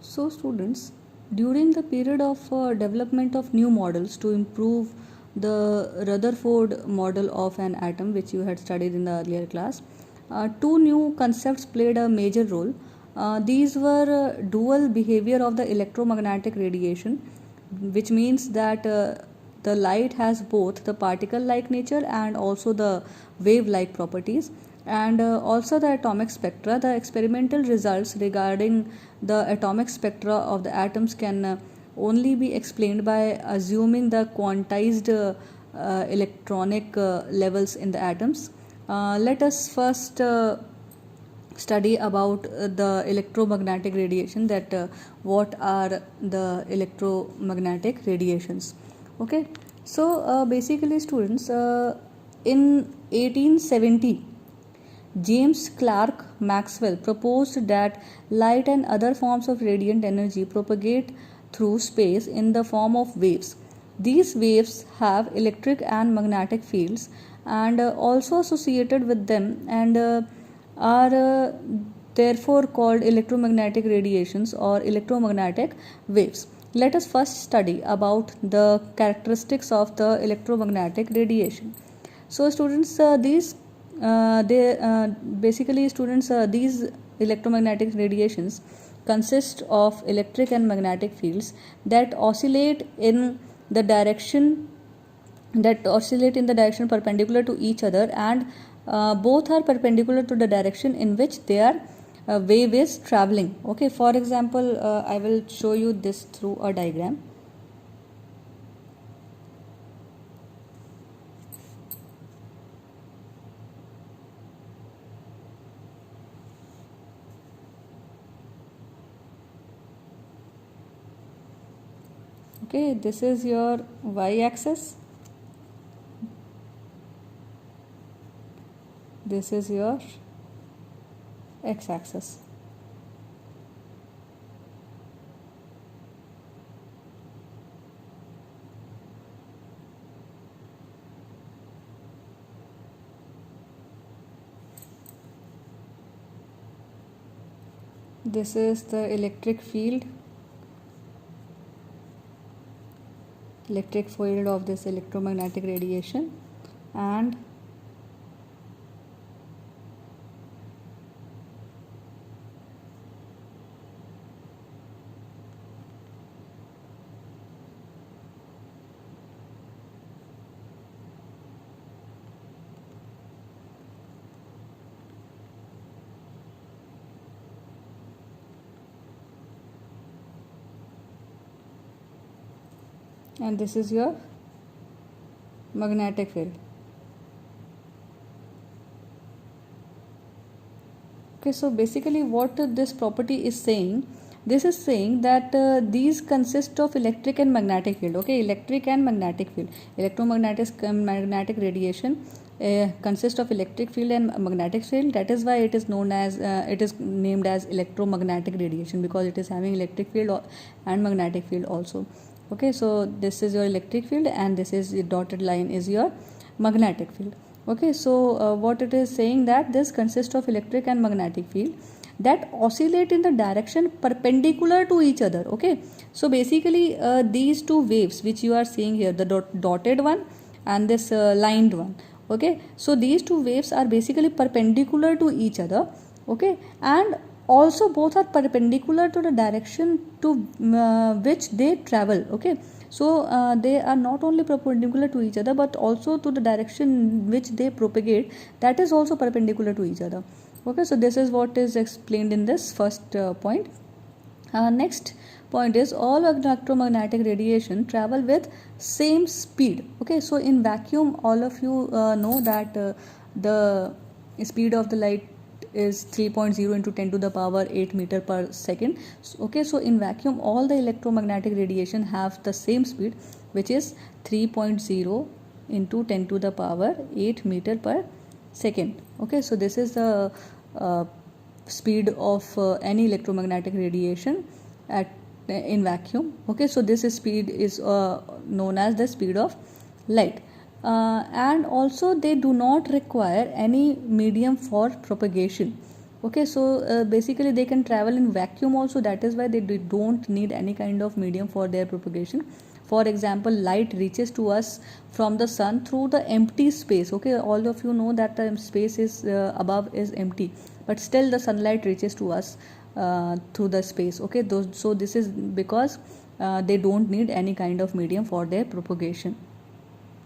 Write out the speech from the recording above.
So students, during the period of development of new models to improve the Rutherford model of an atom, which you had studied in the earlier class, two new concepts played a major role. These were dual behavior of the electromagnetic radiation, which means that the light has both the particle like nature and also the wave like properties, and also the atomic spectra. The experimental results regarding the atomic spectra of the atoms can only be explained by assuming the quantized electronic levels in the atoms. Let us first study about the electromagnetic radiation, that what are the electromagnetic radiations. Okay, so basically students, in 1870 James Clerk Maxwell proposed that light and other forms of radiant energy propagate through space in the form of waves. These waves have electric and magnetic fields and also associated with them, and are therefore called electromagnetic radiations or electromagnetic waves. Let us first study about the characteristics of the electromagnetic radiation. So students, these electromagnetic radiations consist of electric and magnetic fields that oscillate in the direction perpendicular to each other, and both are perpendicular to the direction in which their wave is traveling. Okay, for example, I will show you this through a diagram. Okay, this is your y-axis, this is your x-axis. This is the electric field of this electromagnetic radiation, and this is your magnetic field. Okay, so basically what this property is saying, this is saying that these consist of electric and magnetic field. Okay, electric and magnetic field, magnetic radiation consists of electric field and magnetic field. That is why it is known as it is named as electromagnetic radiation, because it is having electric field and magnetic field also. Okay, so this is your electric field and this is the dotted line is your magnetic field. Okay, so what it is saying, that this consists of electric and magnetic field that oscillate in the direction perpendicular to each other. Okay, so basically these two waves which you are seeing here, the dotted one and this lined one. Okay, so these two waves are basically perpendicular to each other. Okay, and also both are perpendicular to the direction to which they travel. Okay, so they are not only perpendicular to each other but also to the direction which they propagate, that is also perpendicular to each other. Okay, so this is what is explained in this first point. Next point is, all electromagnetic radiation travel with same speed. Okay, so in vacuum, all of you know that the speed of the light is 3.0 into 10 to the power 8 meter per second. Okay, so in vacuum all the electromagnetic radiation have the same speed, which is 3.0 into 10 to the power 8 meter per second. Okay, so this is the speed of any electromagnetic radiation in vacuum. Okay, so this speed is known as the speed of light. And also they do not require any medium for propagation. Okay, so basically they can travel in vacuum also, that is why they don't need any kind of medium for their propagation. For example, light reaches to us from the sun through the empty space. Okay, all of you know that the space is above is empty, but still the sunlight reaches to us through the space. Okay, so this is because they don't need any kind of medium for their propagation.